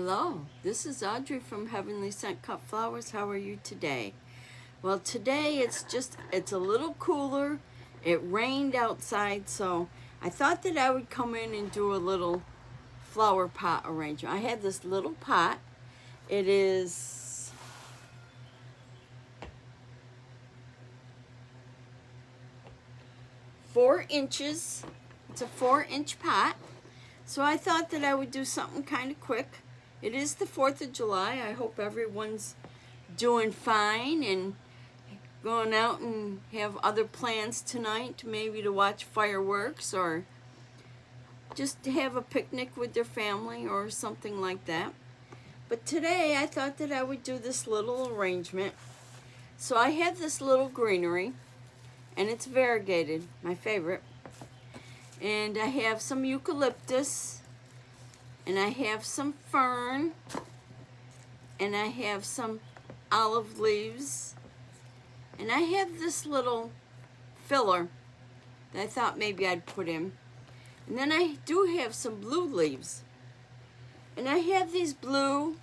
Hello, this is Audrey from Heavenly Scent Cut Flowers. How are you today? Well, today it's a little cooler. It rained outside, so I thought that I would come in and do a little flower pot arrangement. I have this little pot. It is four inches. It's a 4-inch pot. So I thought that I would do something kind of quick. It is the 4th of July. I hope everyone's doing fine and going out and have other plans tonight, maybe to watch fireworks or just to have a picnic with their family or something like that. But today I thought that I would do this little arrangement. So I have this little greenery, and it's variegated, my favorite. And I have some eucalyptus, and I have some fern, and I have some olive leaves, and I have this little filler that I thought maybe I'd put in. And then I do have some blue leaves, and I have these blue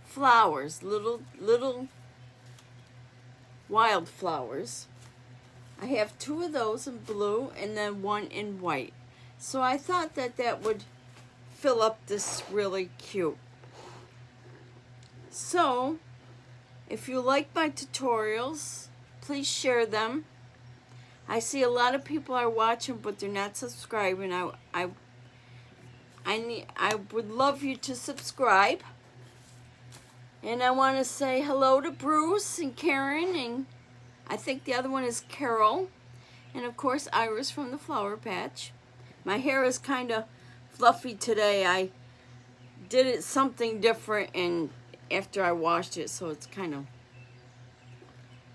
flowers, little wildflowers. I have 2 of those in blue and then 1 in white. So I thought that that would fill up this really cute. So if you like my tutorials, please share them. I see a lot of people are watching, but they're not subscribing. I would love you to subscribe. And I want to say hello to Bruce and Karen, and I think the other one is Carol, and of course Iris from the Flower Patch. My hair is kind of fluffy today. I did it something different and after I washed it, so it's kind of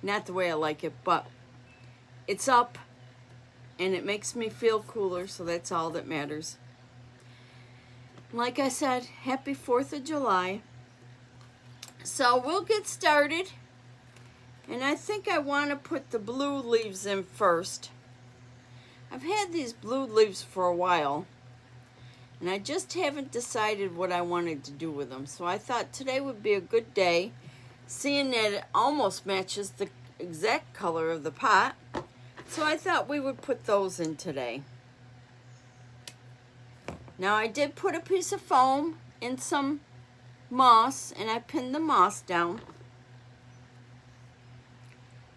not the way I like it, but it's up and it makes me feel cooler, so that's all that matters. Like I said, happy 4th of July. So we'll get started. And I think I want to put the blue leaves in first. I've had these blue leaves for a while, and I just haven't decided what I wanted to do with them. So I thought today would be a good day, seeing that it almost matches the exact color of the pot. So I thought we would put those in today. Now I did put a piece of foam in some moss, and I pinned the moss down.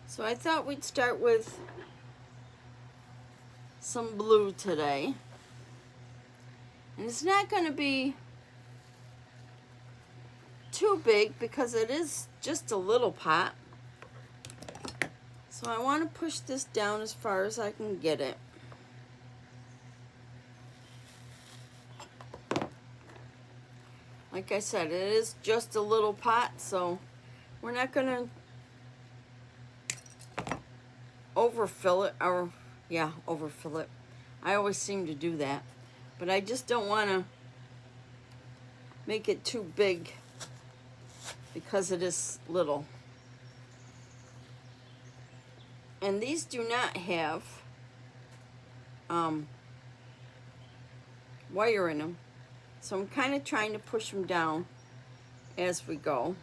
So I thought we'd start with some blue today. And it's not going to be too big because it is just a little pot. So I want to push this down as far as I can get it. Like I said, it is just a little pot, so we're not going to overfill it, or overfill it. I always seem to do that, but I just don't want to make it too big because it is little. And these do not have wire in them, so I'm kind of trying to push them down as we go.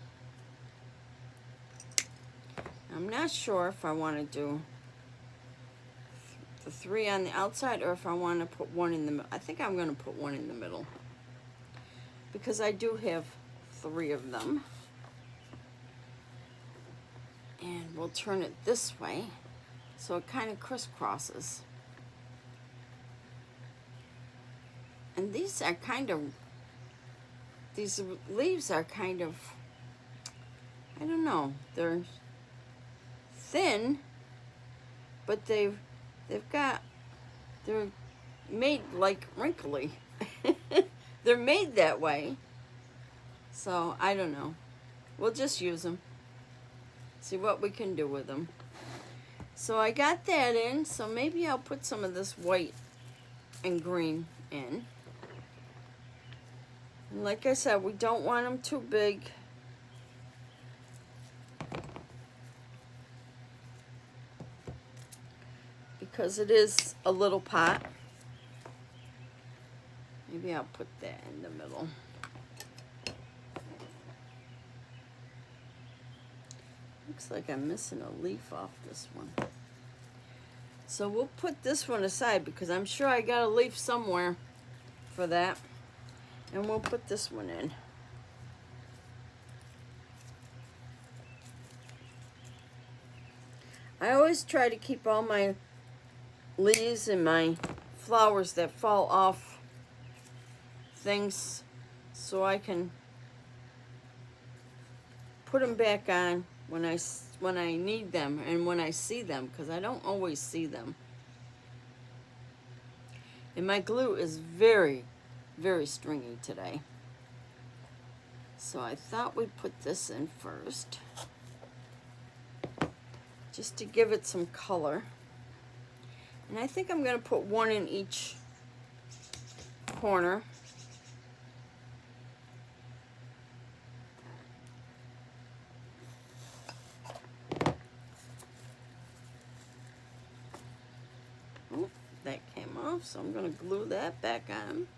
I'm not sure if I want to do the 3 on the outside or if I want to put 1 in the middle. I think I'm going to put 1 in the middle because I do have 3 of them. And we'll turn it this way so it kind of crisscrosses. And these leaves are kind of, I don't know, they're thin, but they're made like wrinkly. They're made that way. So I don't know. We'll just use them. See what we can do with them. So I got that in, so maybe I'll put some of this white and green in. And like I said, we don't want them too big. Because it is a little pot. Maybe I'll put that in the middle. Looks like I'm missing a leaf off this one. So we'll put this one aside because I'm sure I got a leaf somewhere for that. And we'll put this one in. I always try to keep all my leaves and my flowers that fall off things so I can put them back on when I need them and when I see them, because I don't always see them. And my glue is very, very stringy today. So I thought we'd put this in first, just to give it some color. And I think I'm going to put one in each corner. Oh, that came off, so I'm going to glue that back on.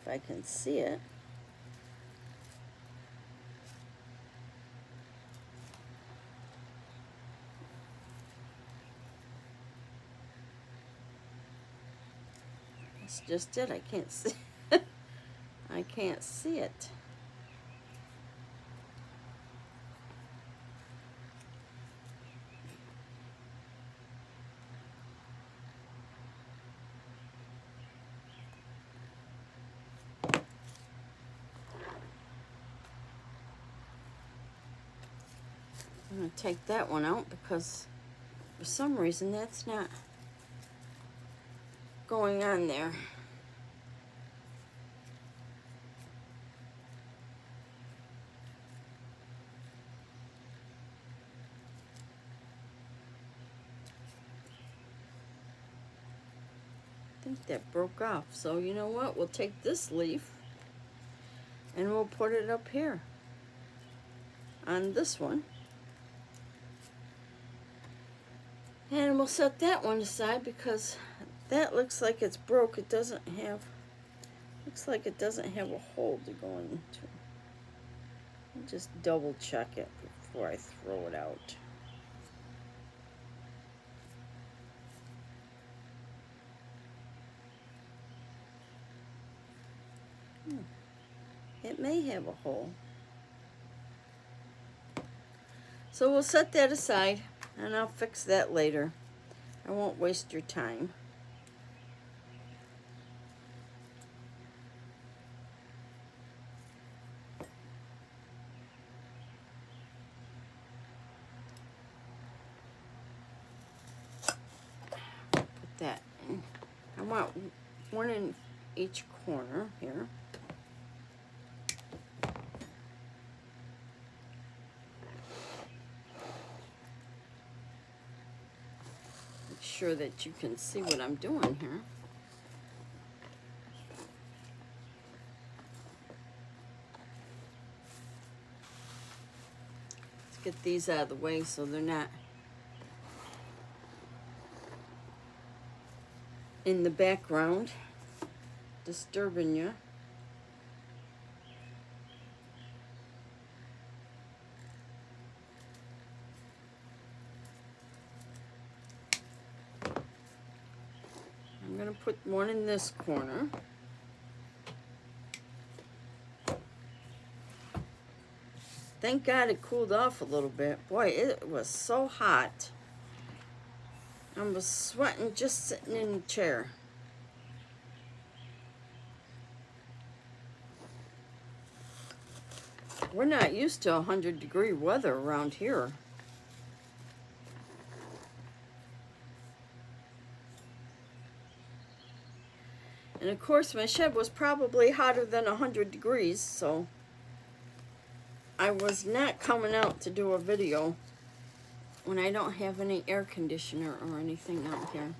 If I can see it. That's just it. I can't see. I can't see it. I'm going to take that one out because for some reason that's not going on there. I think that broke off. So you know what? We'll take this leaf and we'll put it up here on this one. And we'll set that one aside because that looks like it's broke. It doesn't have, looks like it doesn't have a hole to go into. I'll just double check it before I throw it out. It may have a hole. So we'll set that aside and I'll fix that later. I won't waste your time. Put that in. I want one in each corner here. Sure that you can see what I'm doing here. Let's get these out of the way so they're not in the background disturbing you. I'm going to put one in this corner. Thank God it cooled off a little bit. Boy, it was so hot. I was sweating just sitting in the chair. We're not used to 100-degree weather around here. And of course, my shed was probably hotter than 100 degrees, so I was not coming out to do a video when I don't have any air conditioner or anything out here.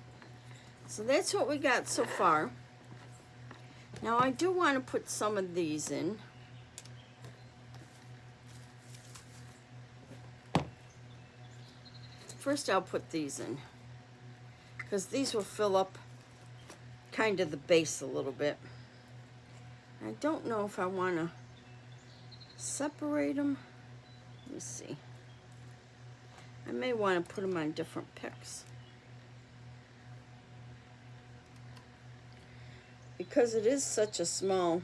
So that's what we got so far. Now I do want to put some of these in. First I'll put these in, because these will fill up kind of the base a little bit. I don't know if I want to separate them. Let me see. I may want to put them on different picks. Because it is such a small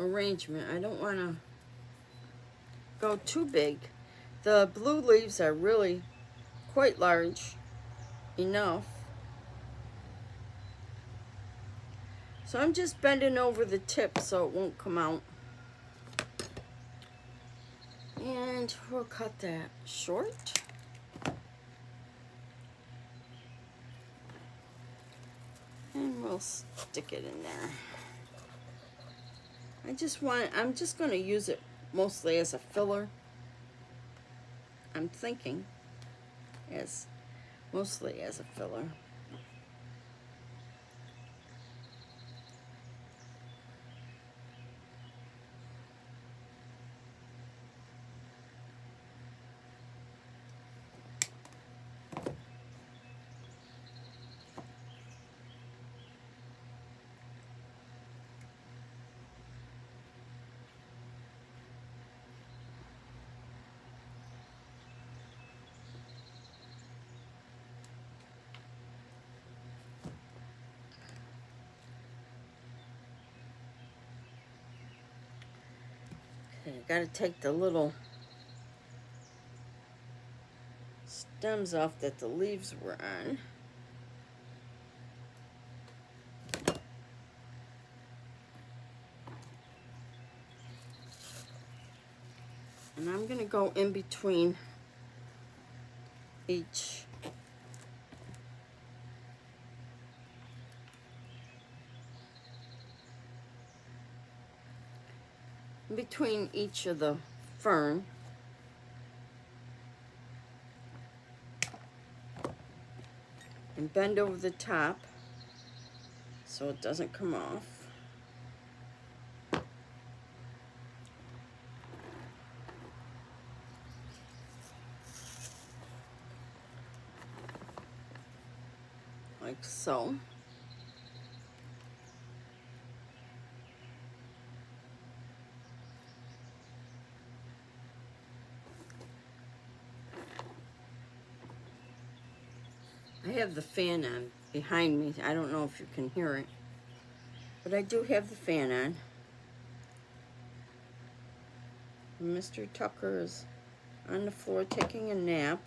arrangement, I don't want to go too big. The blue leaves are really quite large enough. So I'm just bending over the tip so it won't come out. And we'll cut that short. And we'll stick it in there. I'm just going to use it mostly as a filler. I'm thinking mostly as a filler. Okay, got to take the little stems off that the leaves were on. And I'm going to go in between each of the fern. And bend over the top so it doesn't come off. Like so. I have the fan on behind me. I don't know if you can hear it, but I do have the fan on. Mr. Tucker is on the floor taking a nap.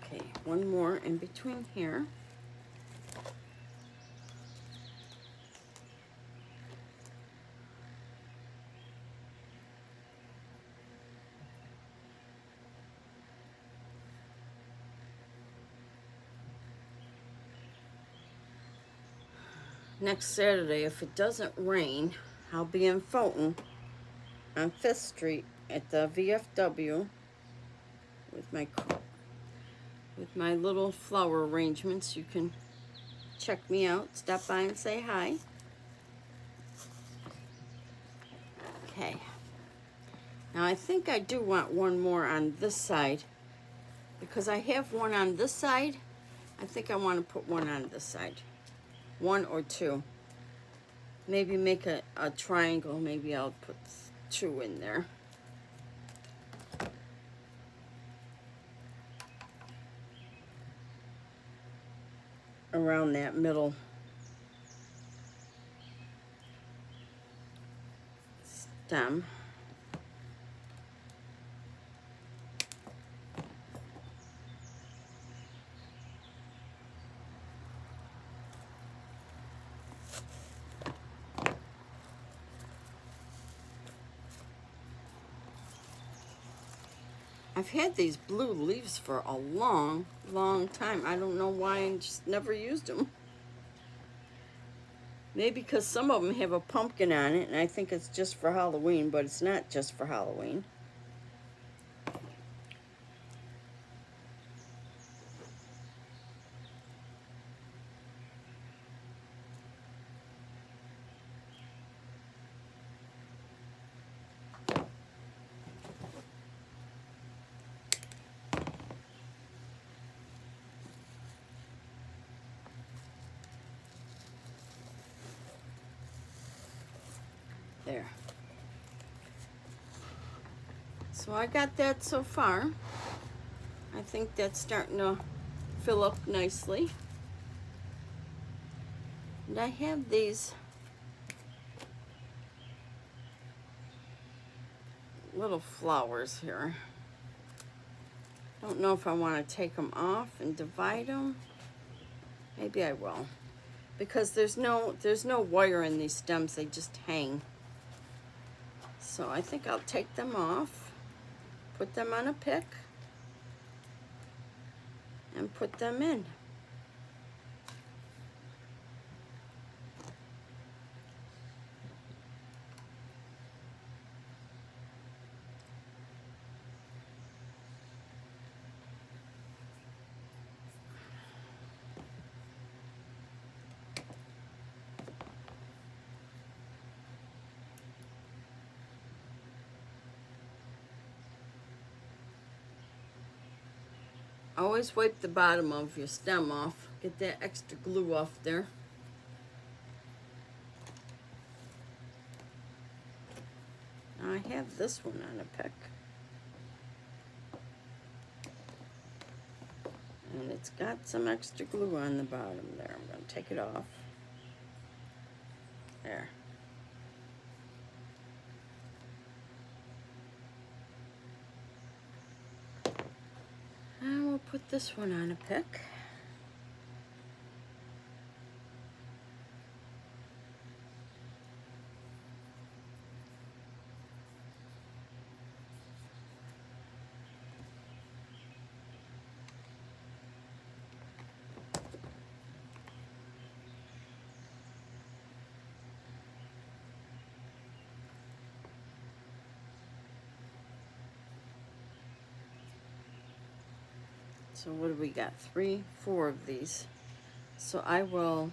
Okay, one more in between here. Next Saturday, if it doesn't rain, I'll be in Fulton on 5th Street at the VFW with my little flower arrangements. You can check me out, stop by and say hi. Okay. Now I think I do want one more on this side because I have one on this side. I think I want to put one on this side. One or two. Maybe make a triangle. Maybe I'll put 2 in there. Around that middle stem. I've had these blue leaves for a long, long time. I don't know why I just never used them. Maybe because some of them have a pumpkin on it, and I think it's just for Halloween, but it's not just for Halloween. There. So I got that so far. I think that's starting to fill up nicely. And I have these little flowers here. Don't know if I want to take them off and divide them. Maybe I will. Because there's no wire in these stems, they just hang. So I think I'll take them off, put them on a pick, and put them in. Always wipe the bottom of your stem off. Get that extra glue off there. Now I have this one on a pick. And it's got some extra glue on the bottom there. I'm going to take it off. There. And we'll put this one on a pick. So what do we got? 3, 4 of these. So I will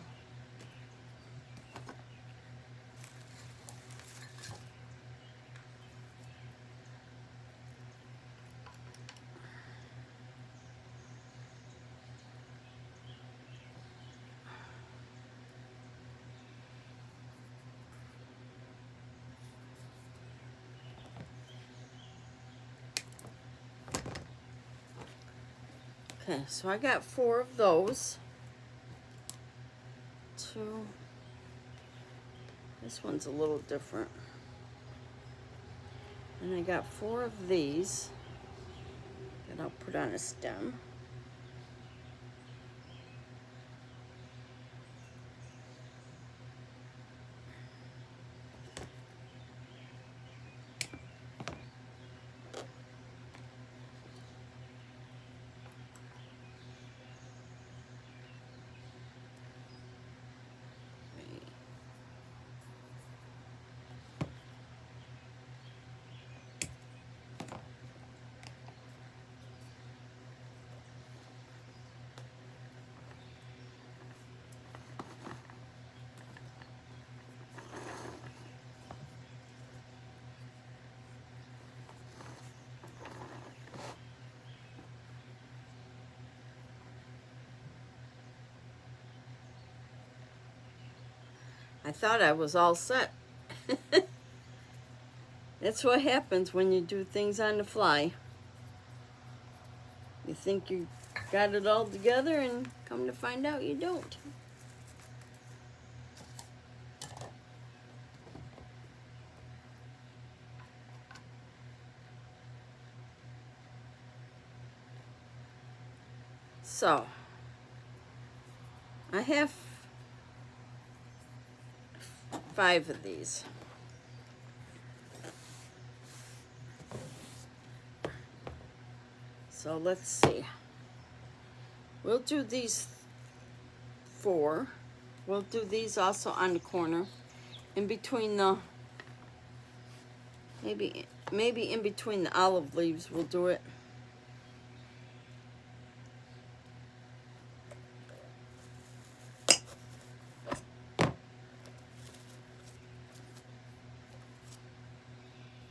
okay, so I got 4 of those. 2. This one's a little different. And I got 4 of these that I'll put on a stem. I thought I was all set. That's what happens when you do things on the fly. You think you got it all together and come to find out you don't. So, I have 5 of these. So let's see. We'll do these 4. We'll do these also on the corner. In between the, maybe in between the olive leaves we'll do it.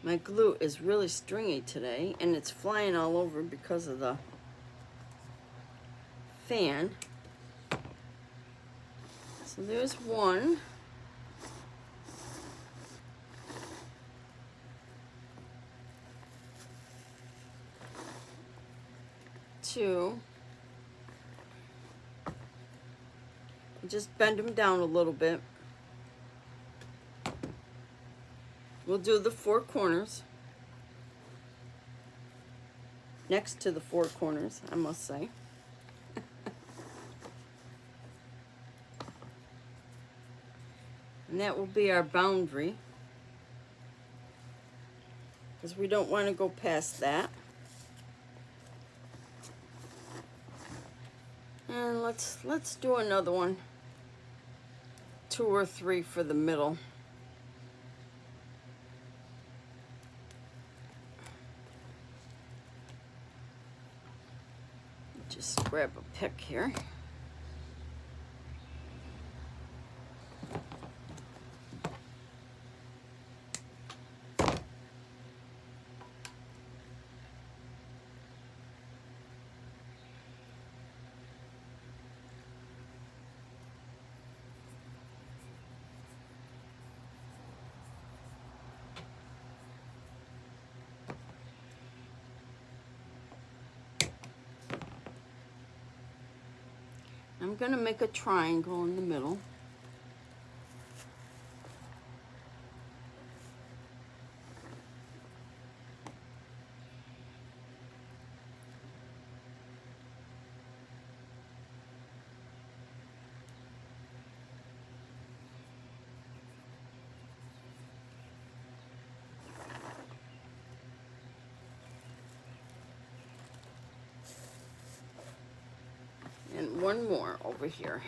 My glue is really stringy today, and it's flying all over because of the fan. So there's one. to just bend them down a little bit. We'll do the 4 corners. Next to the 4 corners, I must say. And that will be our boundary, because we don't want to go past that. And let's do another one. 2 or 3 for the middle. Just grab a pick here. I'm going to make a triangle in the middle. And one more over here.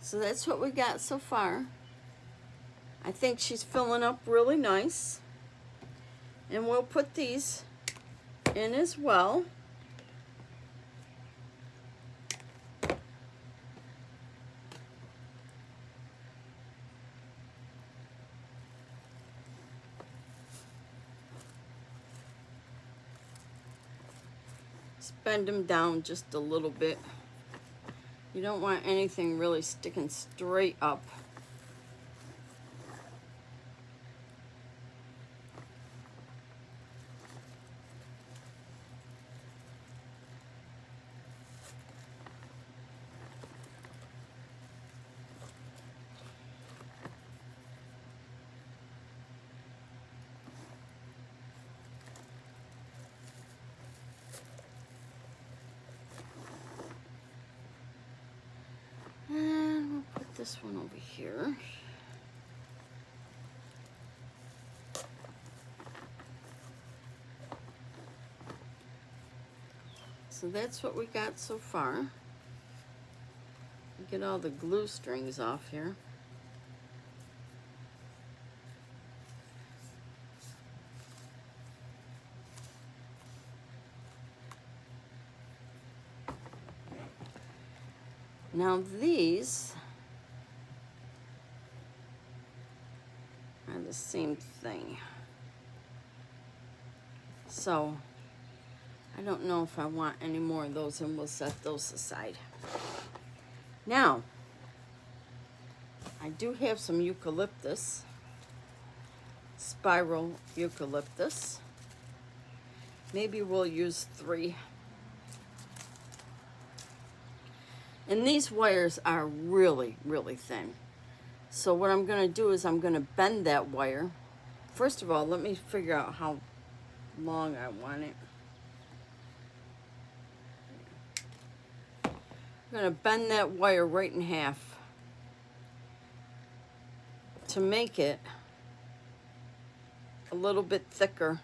So that's what we got so far. I think she's filling up really nice. And we'll put these in as well. Just bend them down just a little bit. You don't want anything really sticking straight up. And we'll put this one over here. So that's what we got so far. Get all the glue strings off here. Now these are the same thing. So I don't know if I want any more of those, and we'll set those aside. Now, I do have some eucalyptus, spiral eucalyptus. Maybe we'll use 3. And these wires are really, really thin. So what I'm going to do is I'm going to bend that wire. First of all, let me figure out how long I want it. I'm going to bend that wire right in half to make it a little bit thicker.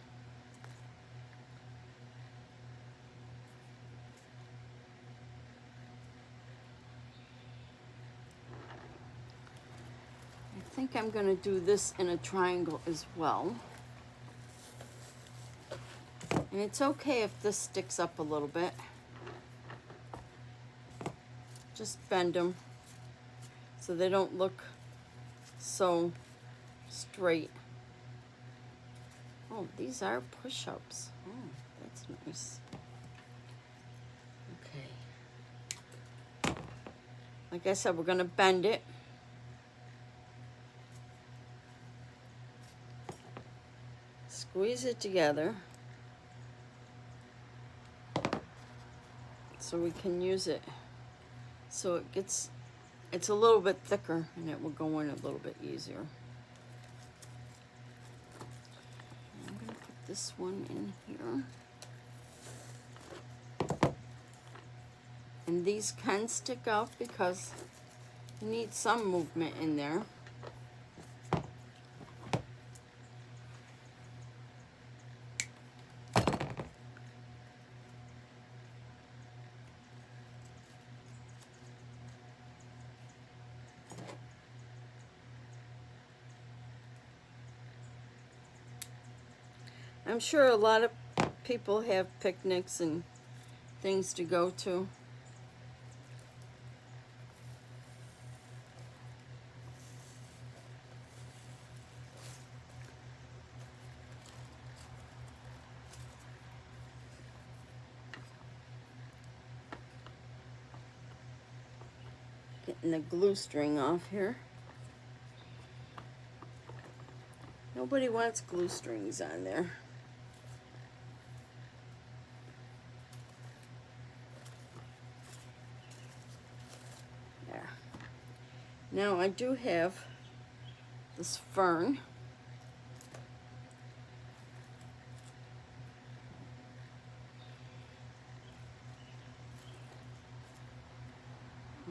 think I'm going to do this in a triangle as well. And it's okay if this sticks up a little bit. Just bend them so they don't look so straight. Oh, these are push-ups. Oh, that's nice. Okay. Like I said, we're going to bend it. Squeeze it together so we can use it. So it's a little bit thicker and it will go in a little bit easier. I'm going to put this one in here. And these can stick out because you need some movement in there. I'm sure a lot of people have picnics and things to go to. Getting the glue string off here. Nobody wants glue strings on there. Now I do have this fern.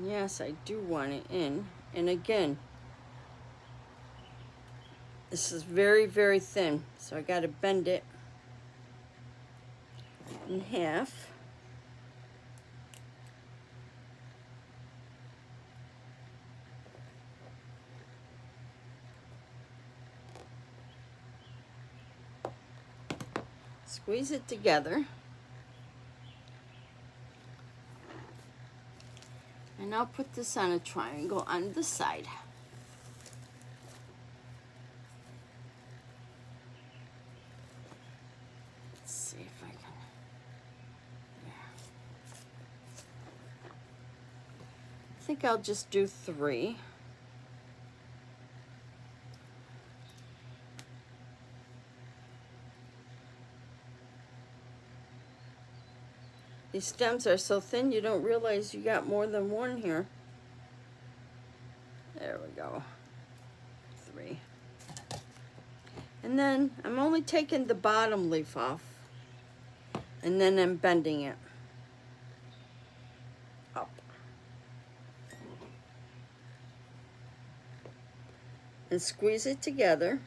Yes, I do want it in. And again, this is very, very thin, so I got to bend it in half. Squeeze it together. And I'll put this on a triangle on the side. Let's see if I can. There. I think I'll just do 3. These stems are so thin you don't realize you got more than one here. There we go. 3. And then I'm only taking the bottom leaf off. And then I'm bending it up. And squeeze it together.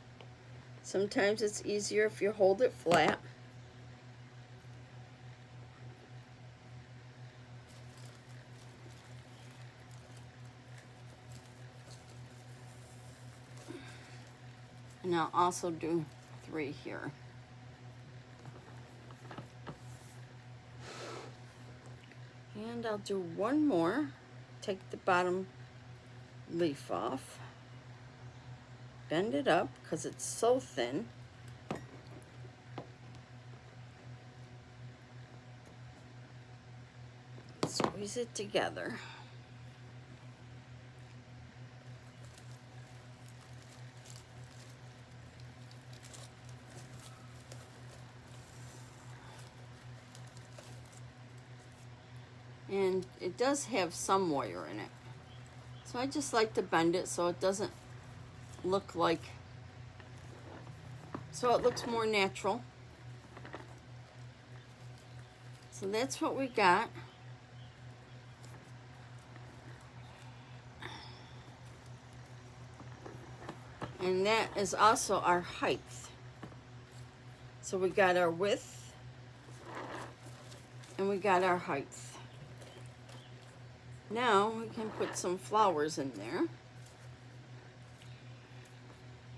Sometimes it's easier if you hold it flat. And I'll also do 3 here. And I'll do one more. Take the bottom leaf off. Bend it up because it's so thin. Squeeze it together. And it does have some wire in it. So I just like to bend it so it doesn't look like, so it looks more natural. So that's what we got. And that is also our height. So we got our width and we got our height. Now we can put some flowers in there.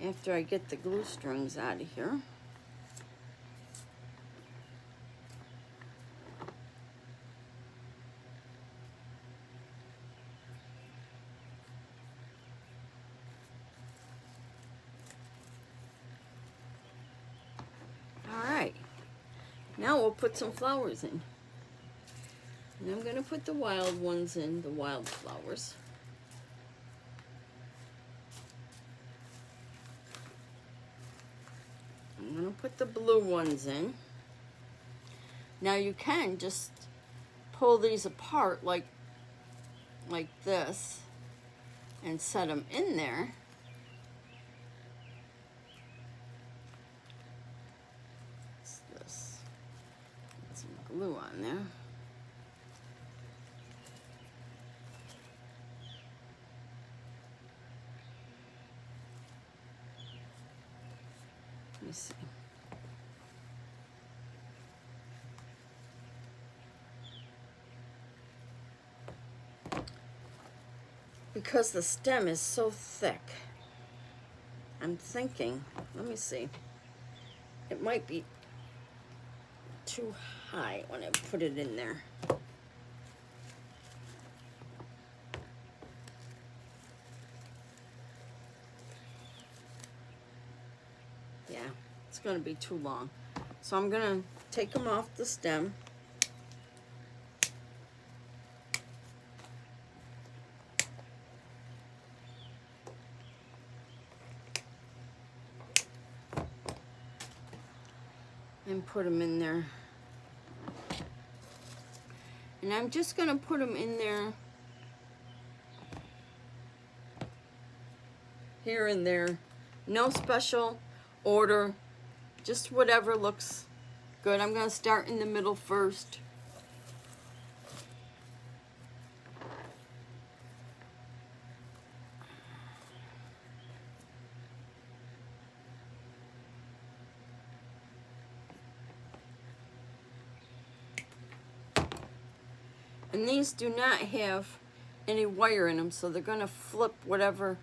after I get the glue strings out of here. Now we'll put some flowers in. And I'm going to put the wild ones in, the wild flowers. I'm going to put the blue ones in. Now you can just pull these apart like this and set them in there. Glue on there. Let me see. Because the stem is so thick, I'm thinking, let me see, it might be too high when I put it in there. Yeah, it's going to be too long. So I'm going to take them off the stem. And put them in there. And I'm just going to put them in there, here and there. No special order, just whatever looks good. I'm going to start in the middle first. And these do not have any wire in them, so they're going to flip whatever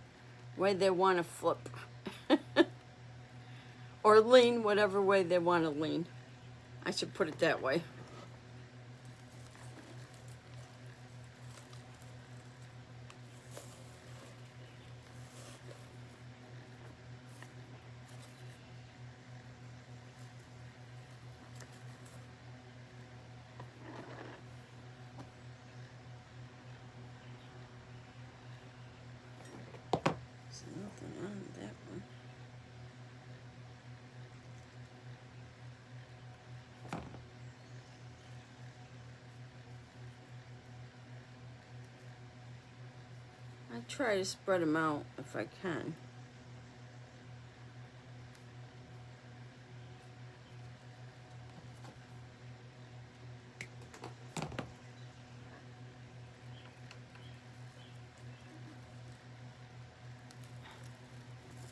way they want to flip. Or lean whatever way they want to lean. I should put it that way. I try to spread them out if I can.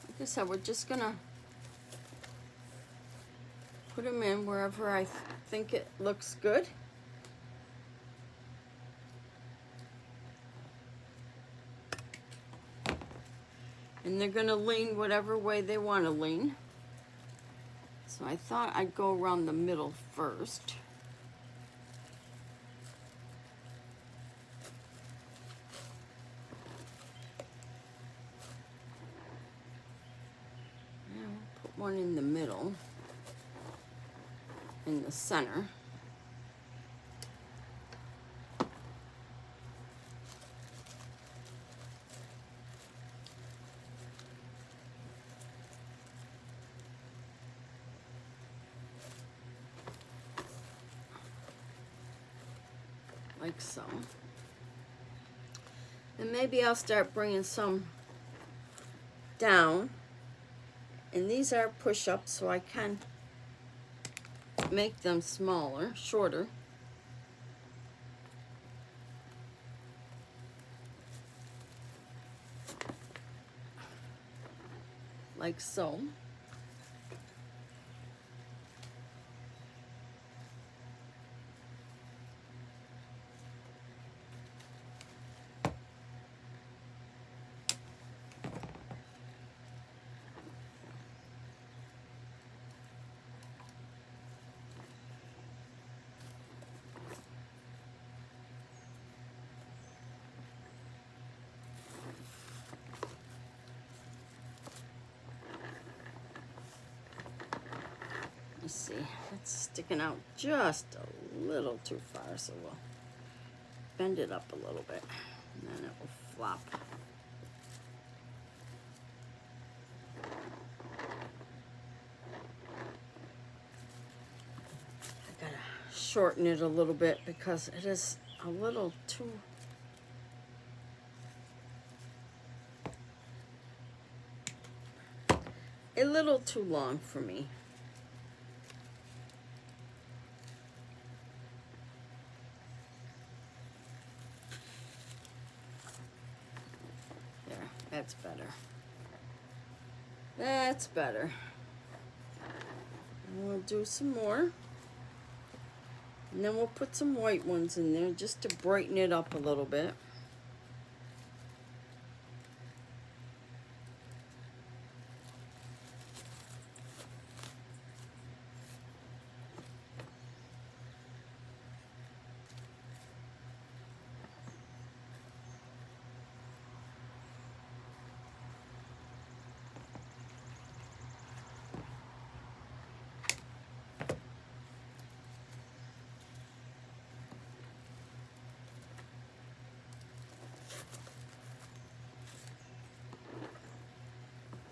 Like I said, we're just gonna put them in wherever I think it looks good. And they're going to lean whatever way they want to lean. So I thought I'd go around the middle first. Now I'll put one in the middle, in the center. Like so. And maybe I'll start bringing some down. And these are push-ups, so I can make them smaller, shorter. Like so. Let's see, it's sticking out just a little too far, so we'll bend it up a little bit, and then it will flop. I gotta shorten it a little bit because it is a little too long for me. There, that's better. That's better. And we'll do some more. And then we'll put some white ones in there just to brighten it up a little bit.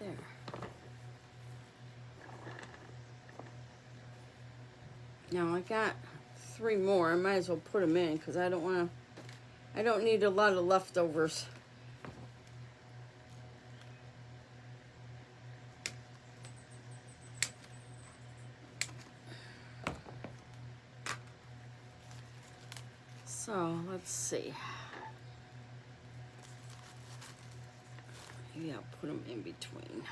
There. Now I got 3 more. I might as well put them in because I don't need a lot of leftovers. So let's see. Maybe I'll put them in between.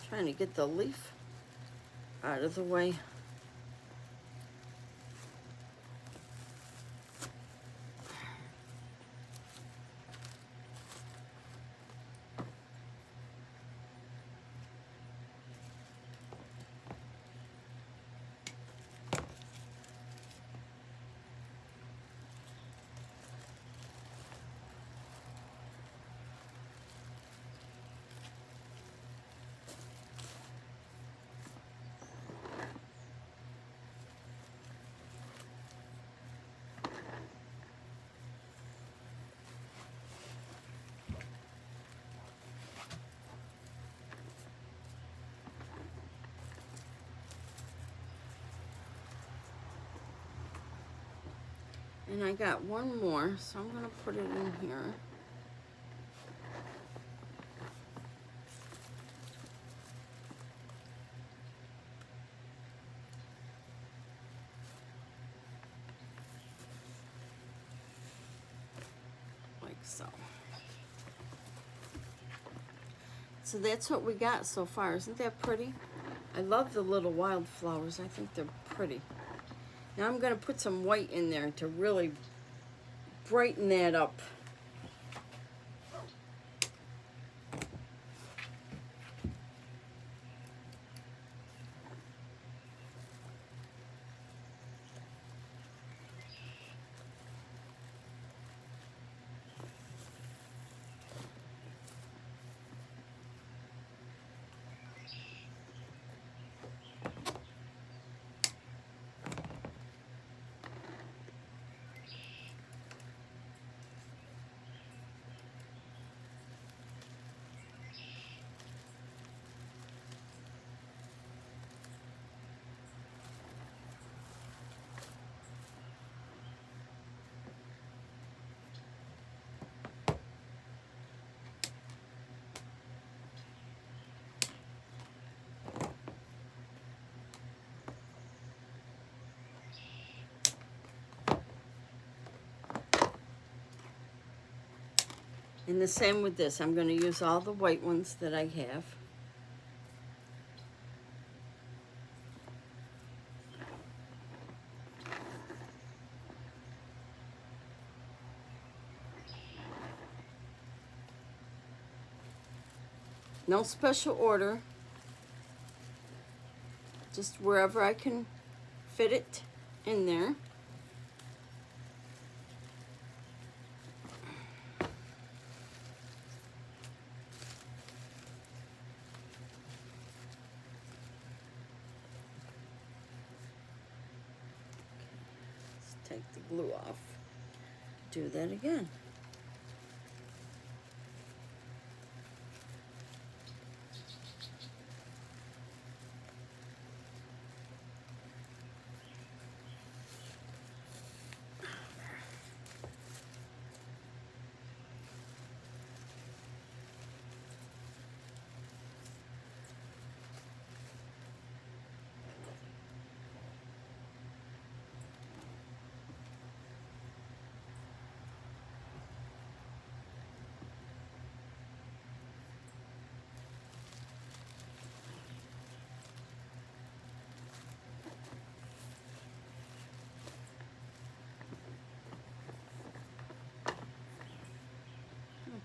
Trying to get the leaf out of the way. And I got one more, so I'm going to put it in here. Like so. So that's what we got so far. Isn't that pretty? I love the little wildflowers. I think they're pretty. Now I'm going to put some white in there to really brighten that up. And the same with this. I'm going to use all the white ones that I have. No special order. just wherever I can fit it in there. Let's take the glue off. Do that again.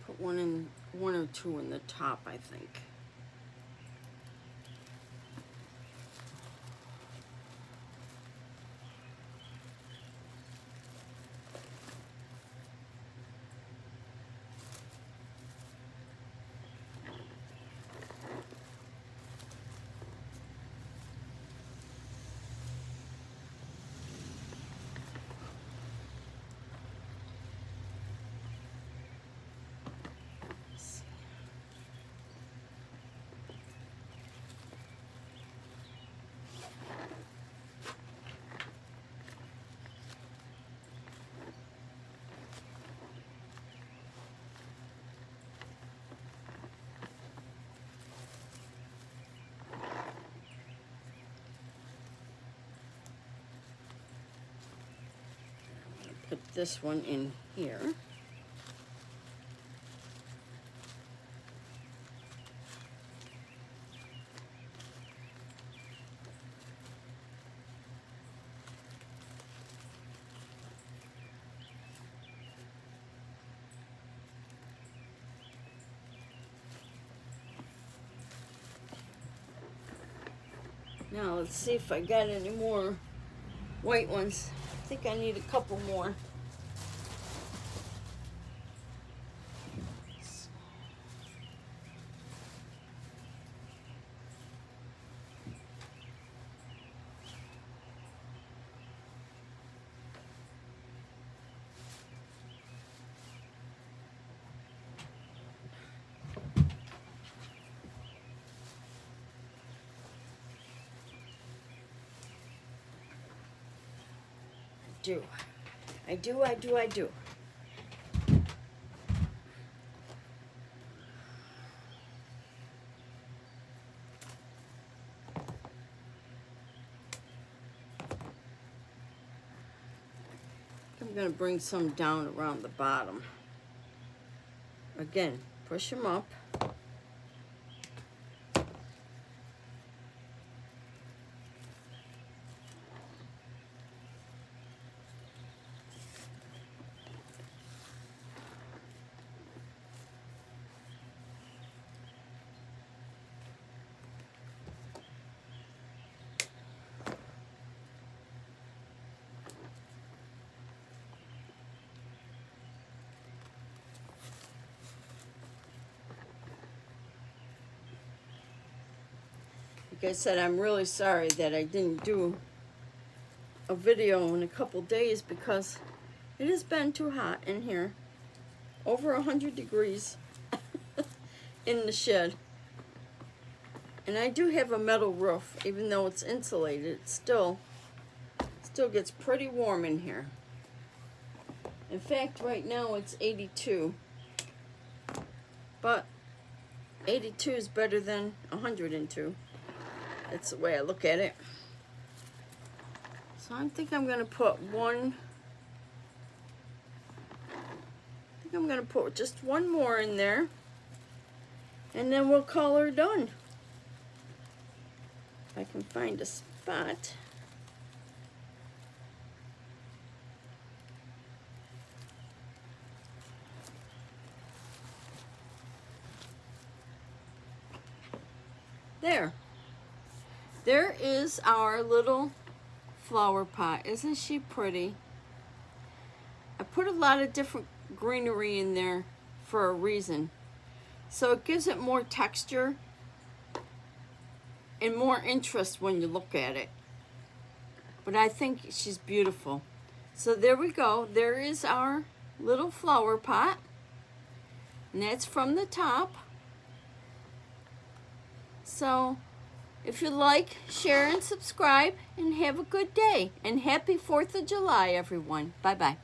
Put one or two in the top, I think. Put this one in here. Now let's see if I got any more white ones. I think I need a couple more. I do. I'm going to bring some down around the bottom. Again, push them up. Like I said, I'm really sorry that I didn't do a video in a couple days because it has been too hot in here. Over 100 degrees in the shed. And I do have a metal roof, even though it's insulated, it still gets pretty warm in here. In fact, right now it's 82. But 82 is better than 102. That's the way I look at it. So I think I'm going to put just one more in there. And then we'll call her done. If I can find a spot. There. There is our little flower pot. Isn't she pretty? I put a lot of different greenery in there for a reason. So it gives it more texture and more interest when you look at it. But I think she's beautiful. So there we go. There is our little flower pot. And that's from the top. So if you like, share and subscribe, and have a good day. And happy 4th of July, everyone. Bye-bye.